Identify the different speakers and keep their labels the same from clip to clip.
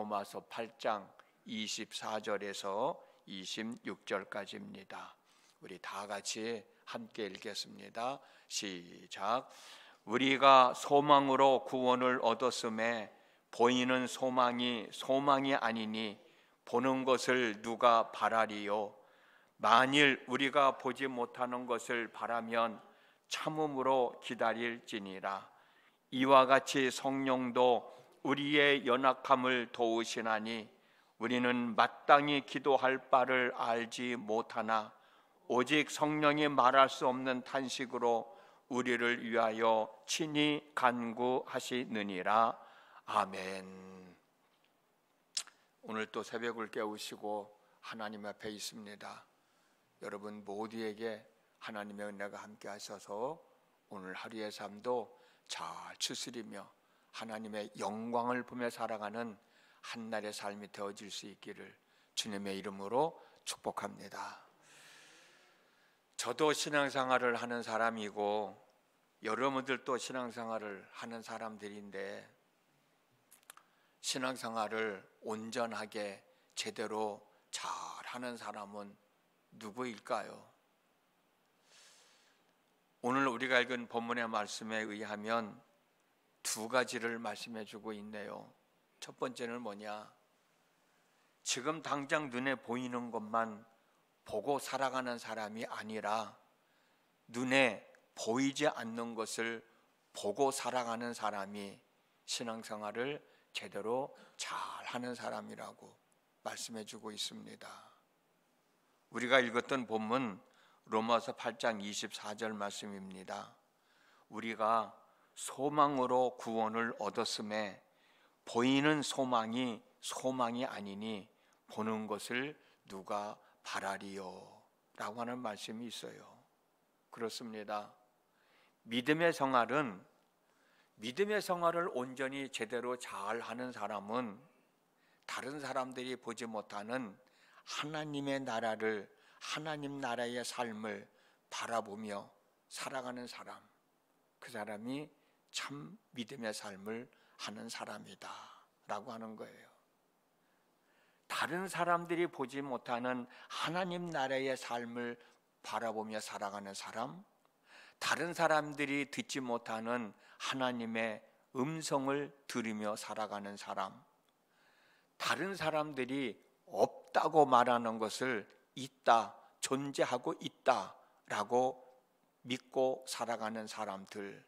Speaker 1: 로마서 8장 24절에서 26절까지입니다. 우리 다 같이 함께 읽겠습니다. 시작. 우리가 소망으로 구원을 얻었음에 보이는 소망이 아니니 보는 것을 누가 바라리요? 만일 우리가 보지 못하는 것을 바라면 참음으로 기다릴지니라. 이와 같이 성령도 우리의 연약함을 도우시나니 우리는 마땅히 기도할 바를 알지 못하나 오직 성령이 말할 수 없는 탄식으로 우리를 위하여 친히 간구하시느니라. 아멘. 오늘 또 새벽을 깨우시고 하나님 앞에 있습니다. 여러분 모두에게 하나님의 은혜가 함께 하셔서 오늘 하루의 삶도 잘 추스리며 하나님의 영광을 보며 살아가는 한날의 삶이 되어질 수 있기를 주님의 이름으로 축복합니다. 저도 신앙생활을 하는 사람이고 여러분들도 신앙생활을 하는 사람들인데 신앙생활을 온전하게 제대로 잘하는 사람은 누구일까요? 오늘 우리가 읽은 본문의 말씀에 의하면 두 가지를 말씀해 주고 있네요. 첫 번째는 뭐냐? 지금 당장 눈에 보이는 것만 보고 살아가는 사람이 아니라 눈에 보이지 않는 것을 보고 살아가는 사람이 신앙생활을 제대로 잘하는 사람이라고 말씀해 주고 있습니다. 우리가 읽었던 본문 로마서 8장 24절 말씀입니다. 우리가 소망으로 구원을 얻었음에 보이는 소망이 아니니 보는 것을 누가 바라리요? 라고 하는 말씀이 있어요. 그렇습니다. 믿음의 생활을 온전히 제대로 잘하는 사람은 다른 사람들이 보지 못하는 하나님의 나라를, 하나님 나라의 삶을 바라보며 살아가는 사람, 그 사람이 참 믿음의 삶을 하는 사람이다 라고 하는 거예요. 다른 사람들이 보지 못하는 하나님 나라의 삶을 바라보며 살아가는 사람, 다른 사람들이 듣지 못하는 하나님의 음성을 들으며 살아가는 사람, 다른 사람들이 없다고 말하는 것을 있다, 존재하고 있다라고 믿고 살아가는 사람들,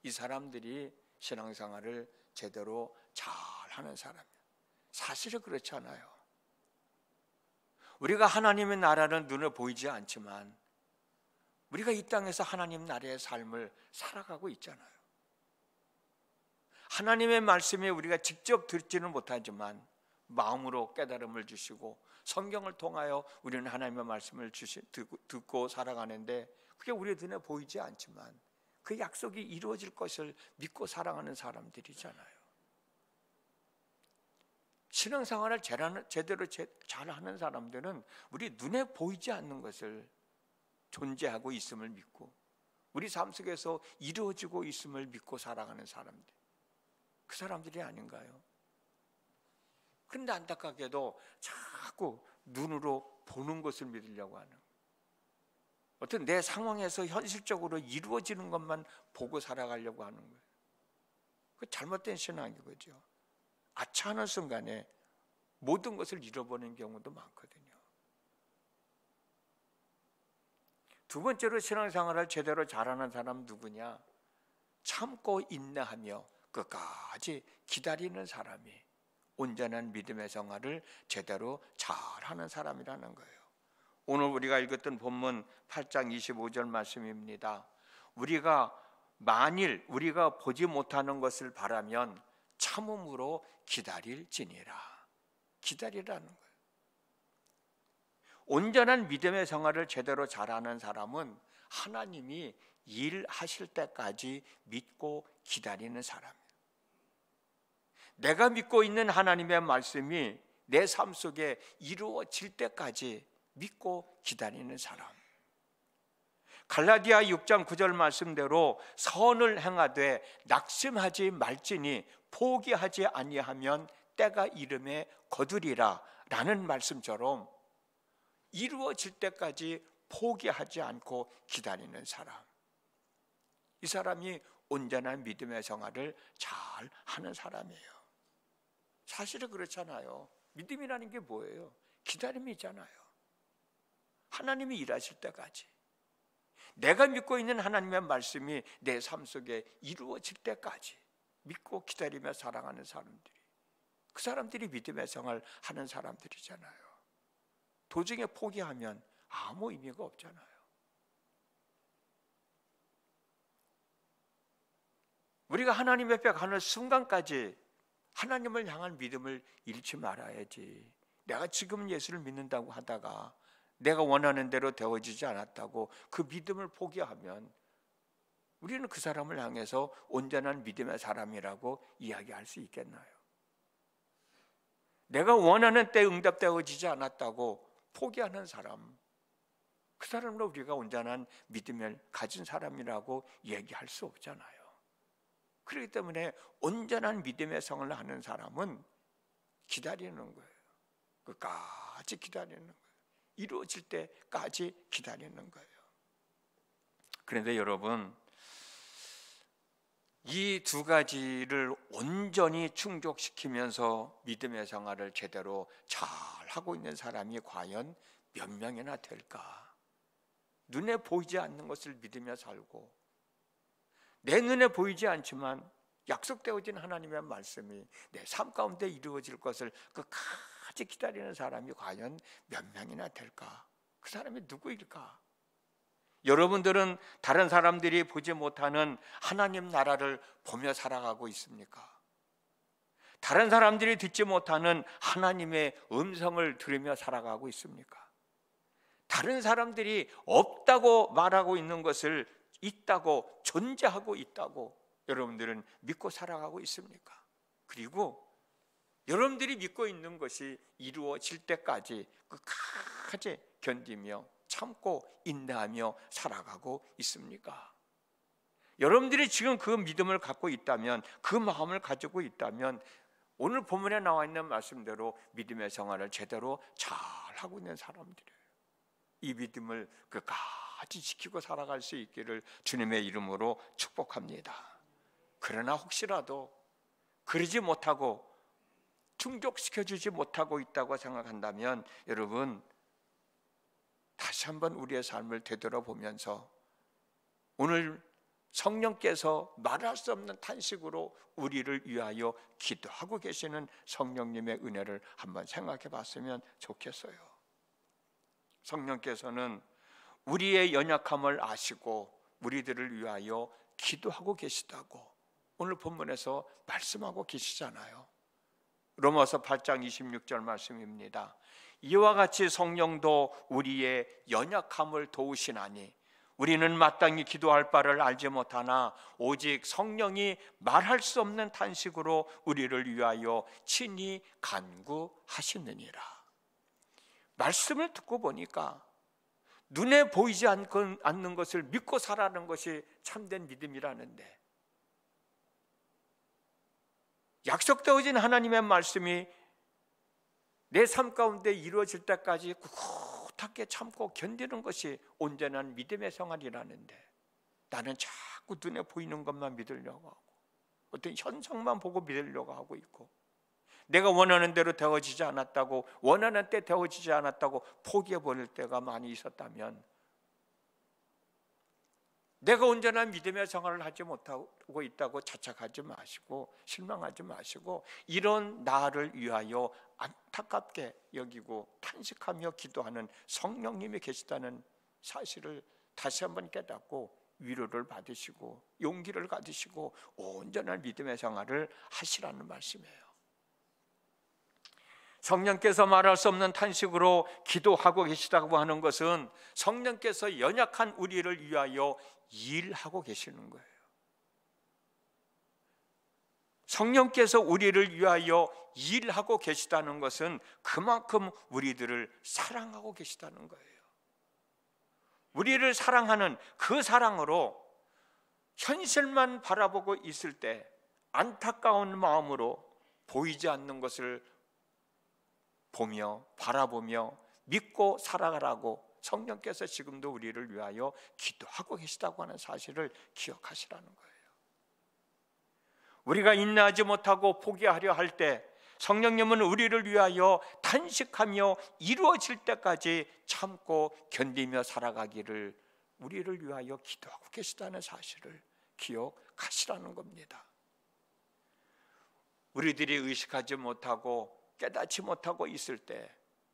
Speaker 1: 이 사람들이 신앙생활을 제대로 잘하는 사람이에요. 사실은 그렇지 않아요. 우리가 하나님의 나라는 눈에 보이지 않지만 우리가 이 땅에서 하나님 나라의 삶을 살아가고 있잖아요. 하나님의 말씀에 우리가 직접 듣지는 못하지만 마음으로 깨달음을 주시고 성경을 통하여 우리는 하나님의 말씀을 듣고 살아가는데 그게 우리 눈에 보이지 않지만 그 약속이 이루어질 것을 믿고 살아가는 사람들이잖아요. 신앙생활을 제대로 잘하는 사람들은 우리 눈에 보이지 않는 것을 존재하고 있음을 믿고 우리 삶 속에서 이루어지고 있음을 믿고 살아가는 사람들, 그 사람들이 아닌가요? 그런데 안타깝게도 자꾸 눈으로 보는 것을 믿으려고 하는, 어떤 내 상황에서 현실적으로 이루어지는 것만 보고 살아가려고 하는 거예요. 그 잘못된 신앙인 거죠. 아차하는 순간에 모든 것을 잃어버리는 경우도 많거든요. 두 번째로 신앙생활을 제대로 잘하는 사람 누구냐? 참고 인내하며 끝까지 기다리는 사람이 온전한 믿음의 생활을 제대로 잘하는 사람이라는 거예요. 오늘 우리가 읽었던 본문 8장 25절 말씀입니다. 만일 우리가 보지 못하는 것을 바라면 참음으로 기다릴지니라. 기다리라는 거예요. 온전한 믿음의 생활을 제대로 잘하는 사람은 하나님이 일하실 때까지 믿고 기다리는 사람이에요. 내가 믿고 있는 하나님의 말씀이 내 삶 속에 이루어질 때까지 믿고 기다리는 사람. 갈라디아 6장 9절 말씀대로 선을 행하되 낙심하지 말지니 포기하지 아니하면 때가 이름에 거두리라 라는 말씀처럼 이루어질 때까지 포기하지 않고 기다리는 사람, 이 사람이 온전한 믿음의 생활을 잘 하는 사람이에요. 사실은 그렇잖아요. 믿음이라는 게 뭐예요? 기다림이잖아요. 하나님이 일하실 때까지, 내가 믿고 있는 하나님의 말씀이 내 삶 속에 이루어질 때까지 믿고 기다리며 살아가는 사람들이, 그 사람들이 믿음의 생활 하는 사람들이잖아요. 도중에 포기하면 아무 의미가 없잖아요. 우리가 하나님 앞에 가는 순간까지 하나님을 향한 믿음을 잃지 말아야지. 내가 지금 예수를 믿는다고 하다가 내가 원하는 대로 되어지지 않았다고 그 믿음을 포기하면 우리는 그 사람을 향해서 온전한 믿음의 사람이라고 이야기할 수 있겠나요? 내가 원하는 때 응답되어지지 않았다고 포기하는 사람, 그 사람으로 우리가 온전한 믿음을 가진 사람이라고 얘기할 수 없잖아요. 그렇기 때문에 온전한 믿음의 생활을 하는 사람은 기다리는 거예요. 끝까지 기다리는 거예요. 이루어질 때까지 기다리는 거예요. 그런데 여러분, 이 두 가지를 온전히 충족시키면서 믿음의 생활을 제대로 잘 하고 있는 사람이 과연 몇 명이나 될까? 눈에 보이지 않는 것을 믿으며 살고, 내 눈에 보이지 않지만 약속되어진 하나님의 말씀이 내 삶 가운데 이루어질 것을 끝까지 기다리는 사람이 과연 몇 명이나 될까? 그 사람이 누구일까? 여러분들은 다른 사람들이 보지 못하는 하나님 나라를 보며 살아가고 있습니까? 다른 사람들이 듣지 못하는 하나님의 음성을 들으며 살아가고 있습니까? 다른 사람들이 없다고 말하고 있는 것을 있다고, 존재하고 있다고 여러분들은 믿고 살아가고 있습니까? 그리고 여러분들이 믿고 있는 것이 이루어질 때까지 끝까지 견디며 참고 인내하며 살아가고 있습니까? 여러분들이 지금 그 믿음을 갖고 있다면, 그 마음을 가지고 있다면 오늘 본문에 나와 있는 말씀대로 믿음의 생활을 제대로 잘 하고 있는 사람들이에요. 이 믿음을 끝까지 지키고 살아갈 수 있기를 주님의 이름으로 축복합니다. 그러나 혹시라도 그러지 못하고 충족시켜주지 못하고 있다고 생각한다면 여러분, 다시 한번 우리의 삶을 되돌아보면서 오늘 성령께서 말할 수 없는 탄식으로 우리를 위하여 기도하고 계시는 성령님의 은혜를 한번 생각해 봤으면 좋겠어요. 성령께서는 우리의 연약함을 아시고 우리들을 위하여 기도하고 계시다고 오늘 본문에서 말씀하고 계시잖아요. 로마서 8장 26절 말씀입니다. 이와 같이 성령도 우리의 연약함을 도우시나니 우리는 마땅히 기도할 바를 알지 못하나 오직 성령이 말할 수 없는 탄식으로 우리를 위하여 친히 간구하시느니라. 말씀을 듣고 보니까 눈에 보이지 않는 것을 믿고 살아가는 것이 참된 믿음이라는데, 약속되어진 하나님의 말씀이 내 삶 가운데 이루어질 때까지 꿋꿋하게 참고 견디는 것이 온전한 믿음의 생활이라는데, 나는 자꾸 눈에 보이는 것만 믿으려고 하고 어떤 현상만 보고 믿으려고 하고 있고, 내가 원하는 대로 되어지지 않았다고, 원하는 때 되어지지 않았다고 포기해버릴 때가 많이 있었다면 내가 온전한 믿음의 생활을 하지 못하고 있다고 자책하지 마시고 실망하지 마시고 이런 나를 위하여 안타깝게 여기고 탄식하며 기도하는 성령님이 계시다는 사실을 다시 한번 깨닫고 위로를 받으시고 용기를 가지시고 온전한 믿음의 생활을 하시라는 말씀이에요. 성령께서 말할 수 없는 탄식으로 기도하고 계시다고 하는 것은 성령께서 연약한 우리를 위하여 일하고 계시는 거예요. 성령께서 우리를 위하여 일하고 계시다는 것은 그만큼 우리들을 사랑하고 계시다는 거예요. 우리를 사랑하는 그 사랑으로 현실만 바라보고 있을 때 안타까운 마음으로 보이지 않는 것을 보며 바라보며 믿고 살아가라고 성령께서 지금도 우리를 위하여 기도하고 계시다고 하는 사실을 기억하시라는 거예요. 우리가 인내하지 못하고 포기하려 할 때 성령님은 우리를 위하여 탄식하며 이루어질 때까지 참고 견디며 살아가기를 우리를 위하여 기도하고 계시다는 사실을 기억하시라는 겁니다. 우리들이 의식하지 못하고 깨닫지 못하고 있을 때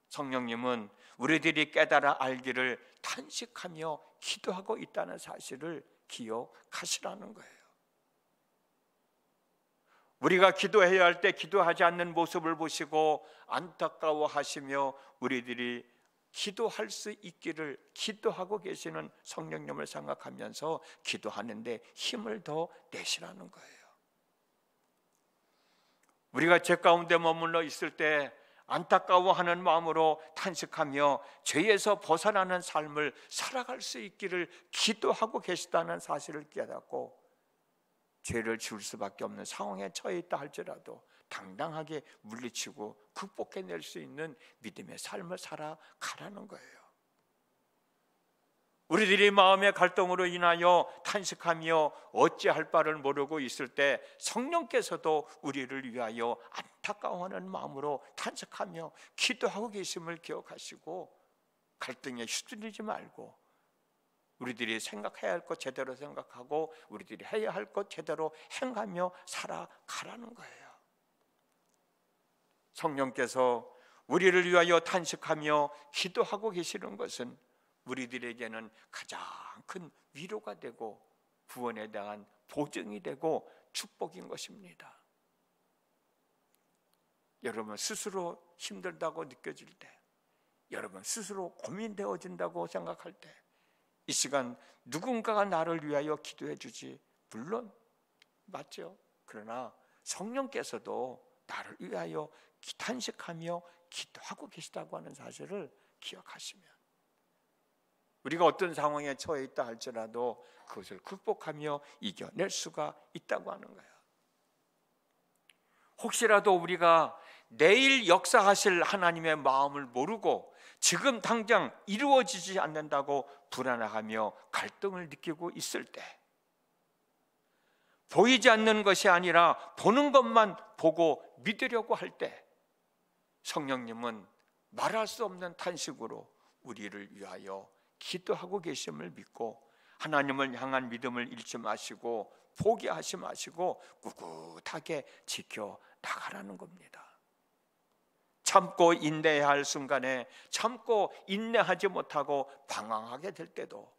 Speaker 1: 성령님은 우리들이 깨달아 알기를 탄식하며 기도하고 있다는 사실을 기억하시라는 거예요. 우리가 기도해야 할 때 기도하지 않는 모습을 보시고 안타까워하시며 우리들이 기도할 수 있기를 기도하고 계시는 성령님을 생각하면서 기도하는데 힘을 더 내시라는 거예요. 우리가 죄 가운데 머물러 있을 때 안타까워하는 마음으로 탄식하며 죄에서 벗어나는 삶을 살아갈 수 있기를 기도하고 계시다는 사실을 깨닫고 죄를 지을 수밖에 없는 상황에 처해 있다 할지라도 당당하게 물리치고 극복해낼 수 있는 믿음의 삶을 살아가라는 거예요. 우리들이 마음의 갈등으로 인하여 탄식하며 어찌할 바를 모르고 있을 때 성령께서도 우리를 위하여 안타까워하는 마음으로 탄식하며 기도하고 계심을 기억하시고 갈등에 휘둘리지 말고 우리들이 생각해야 할 것 제대로 생각하고 우리들이 해야 할 것 제대로 행하며 살아가라는 거예요. 성령께서 우리를 위하여 탄식하며 기도하고 계시는 것은 우리들에게는 가장 큰 위로가 되고 구원에 대한 보증이 되고 축복인 것입니다. 여러분 스스로 힘들다고 느껴질 때, 여러분 스스로 고민되어진다고 생각할 때 이 시간 누군가가 나를 위하여 기도해 주지, 물론 맞죠. 그러나 성령께서도 나를 위하여 탄식하며 기도하고 계시다고 하는 사실을 기억하시면 우리가 어떤 상황에 처해 있다 할지라도 그것을 극복하며 이겨낼 수가 있다고 하는 거예요. 혹시라도 우리가 내일 역사하실 하나님의 마음을 모르고 지금 당장 이루어지지 않는다고 불안해하며 갈등을 느끼고 있을 때, 보이지 않는 것이 아니라 보는 것만 보고 믿으려고 할 때 성령님은 말할 수 없는 탄식으로 우리를 위하여 기도하고 계심을 믿고 하나님을 향한 믿음을 잃지 마시고 포기하지 마시고 꿋꿋하게 지켜나가라는 겁니다. 참고 인내해야 할 순간에 참고 인내하지 못하고 방황하게 될 때도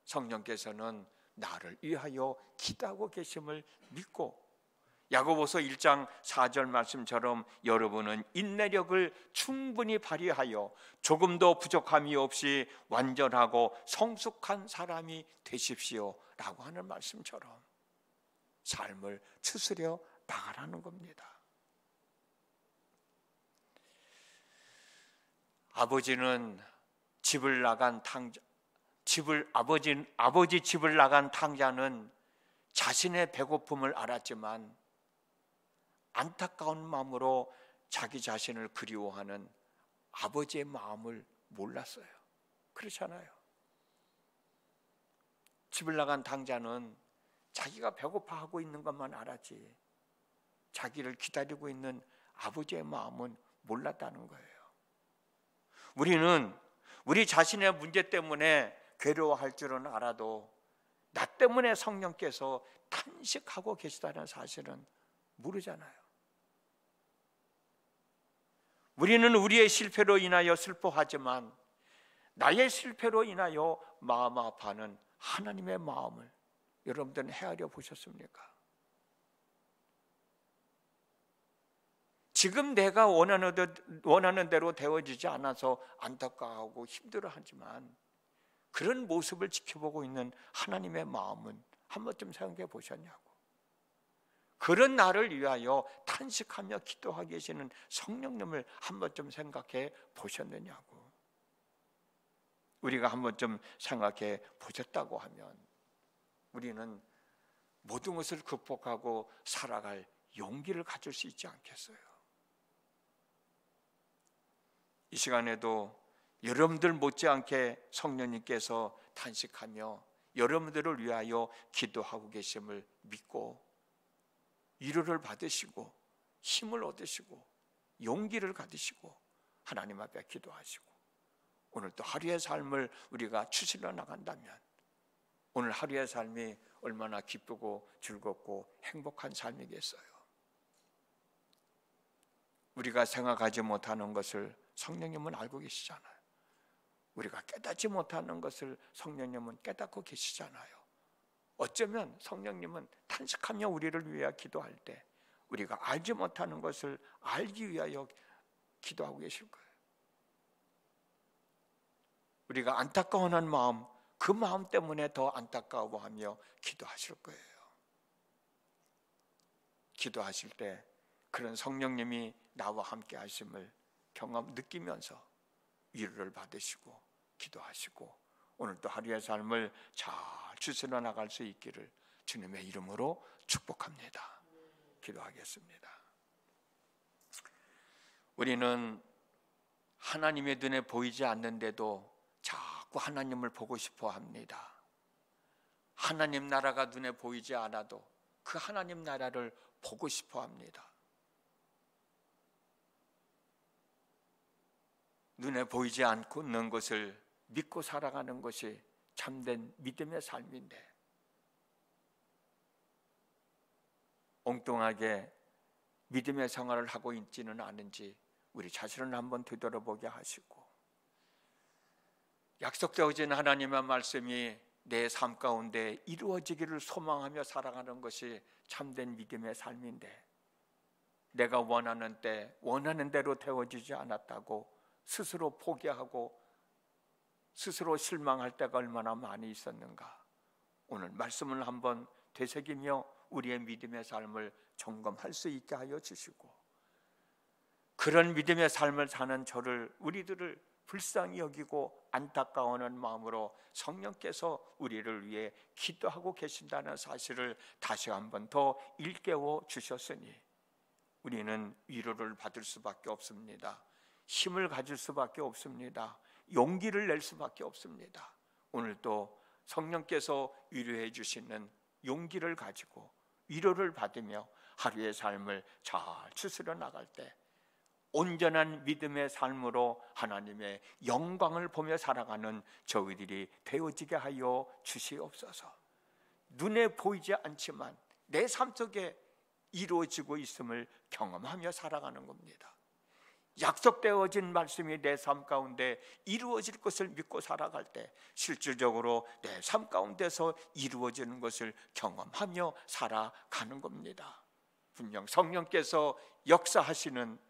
Speaker 1: 성령께서는 나를 위하여 기도하고 계심을 믿고 야고보서 1장 4절 말씀처럼 여러분은 인내력을 충분히 발휘하여 조금도 부족함이 없이 완전하고 성숙한 사람이 되십시오 라고 하는 말씀처럼 삶을 추스려 나가라는 겁니다. 아버지는 아버지 집을 나간 탕자는 자신의 배고픔을 알았지만 안타까운 마음으로 자기 자신을 그리워하는 아버지의 마음을 몰랐어요. 그렇잖아요. 집을 나간 탕자는 자기가 배고파하고 있는 것만 알았지 자기를 기다리고 있는 아버지의 마음은 몰랐다는 거예요. 우리는 우리 자신의 문제 때문에 괴로워할 줄은 알아도 나 때문에 성령께서 탄식하고 계시다는 사실은 모르잖아요. 우리는 우리의 실패로 인하여 슬퍼하지만 나의 실패로 인하여 마음 아파하는 하나님의 마음을 여러분들은 헤아려 보셨습니까? 지금 내가 원하는 대로 되어지지 않아서 안타까워하고 힘들어하지만 그런 모습을 지켜보고 있는 하나님의 마음은 한 번쯤 생각해 보셨냐고. 그런 나를 위하여 탄식하며 기도하고 계시는 성령님을 한 번쯤 생각해 보셨느냐고. 우리가 한 번쯤 생각해 보셨다고 하면 우리는 모든 것을 극복하고 살아갈 용기를 가질 수 있지 않겠어요? 이 시간에도 여러분들 못지않게 성령님께서 탄식하며 여러분들을 위하여 기도하고 계심을 믿고 위로를 받으시고 힘을 얻으시고 용기를 가지시고 하나님 앞에 기도하시고 오늘 또 하루의 삶을 우리가 추스려 나간다면 오늘 하루의 삶이 얼마나 기쁘고 즐겁고 행복한 삶이겠어요. 우리가 생각하지 못하는 것을 성령님은 알고 계시잖아요. 우리가 깨닫지 못하는 것을 성령님은 깨닫고 계시잖아요. 어쩌면 성령님은 탄식하며 우리를 위하여 기도할 때 우리가 알지 못하는 것을 알기 위하여 기도하고 계실 거예요. 우리가 안타까워하는 마음, 그 마음 때문에 더 안타까워하며 기도하실 거예요. 기도하실 때 그런 성령님이 나와 함께 하심을 느끼면서 위로를 받으시고 기도하시고 오늘도 하루의 삶을 잘 추스려 나갈 수 있기를 주님의 이름으로 축복합니다. 기도하겠습니다. 우리는 하나님의 눈에 보이지 않는데도 자꾸 하나님을 보고 싶어 합니다. 하나님 나라가 눈에 보이지 않아도 그 하나님 나라를 보고 싶어 합니다. 눈에 보이지 않고 있는 것을 믿고 살아가는 것이 참된 믿음의 삶인데 엉뚱하게 믿음의 생활을 하고 있지는 않은지 우리 자신을 한번 되돌아보게 하시고 약속되어진 하나님의 말씀이 내 삶 가운데 이루어지기를 소망하며 살아가는 것이 참된 믿음의 삶인데 내가 원하는 때 원하는 대로 되어지지 않았다고 스스로 포기하고 스스로 실망할 때가 얼마나 많이 있었는가. 오늘 말씀을 한번 되새기며 우리의 믿음의 삶을 점검할 수 있게 하여 주시고 그런 믿음의 삶을 사는 저를 우리들을 불쌍히 여기고 안타까워하는 마음으로 성령께서 우리를 위해 기도하고 계신다는 사실을 다시 한번 더 일깨워 주셨으니 우리는 위로를 받을 수밖에 없습니다. 힘을 가질 수밖에 없습니다. 용기를 낼 수밖에 없습니다. 오늘도 성령께서 위로해 주시는 용기를 가지고 위로를 받으며 하루의 삶을 잘 추스려 나갈 때 온전한 믿음의 삶으로 하나님의 영광을 보며 살아가는 저희들이 되어지게 하여 주시옵소서. 눈에 보이지 않지만 내 삶 속에 이루어지고 있음을 경험하며 살아가는 겁니다. 약속되어진 말씀이 내 삶 가운데 이루어질 것을 믿고 살아갈 때 실질적으로 내 삶 가운데서 이루어지는 것을 경험하며 살아가는 겁니다. 분명 성령께서 역사하시는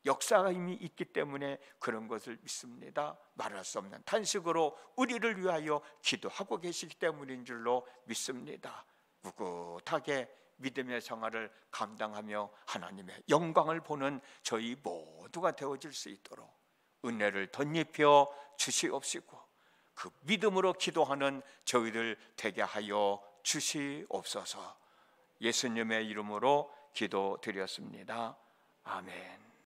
Speaker 1: 역사가 이미 있기 때문에 그런 것을 믿습니다. 말할 수 없는 탄식으로 우리를 위하여 기도하고 계시기 때문인 줄로 믿습니다. 꿋꿋하게 믿음의 생활을 감당하며 하나님의 영광을 보는 저희 모두가 되어질 수 있도록 은혜를 덧입혀 주시옵시고 그 믿음으로 기도하는 저희들 되게 하여 주시옵소서. 예수님의 이름으로 기도드렸습니다. 아멘.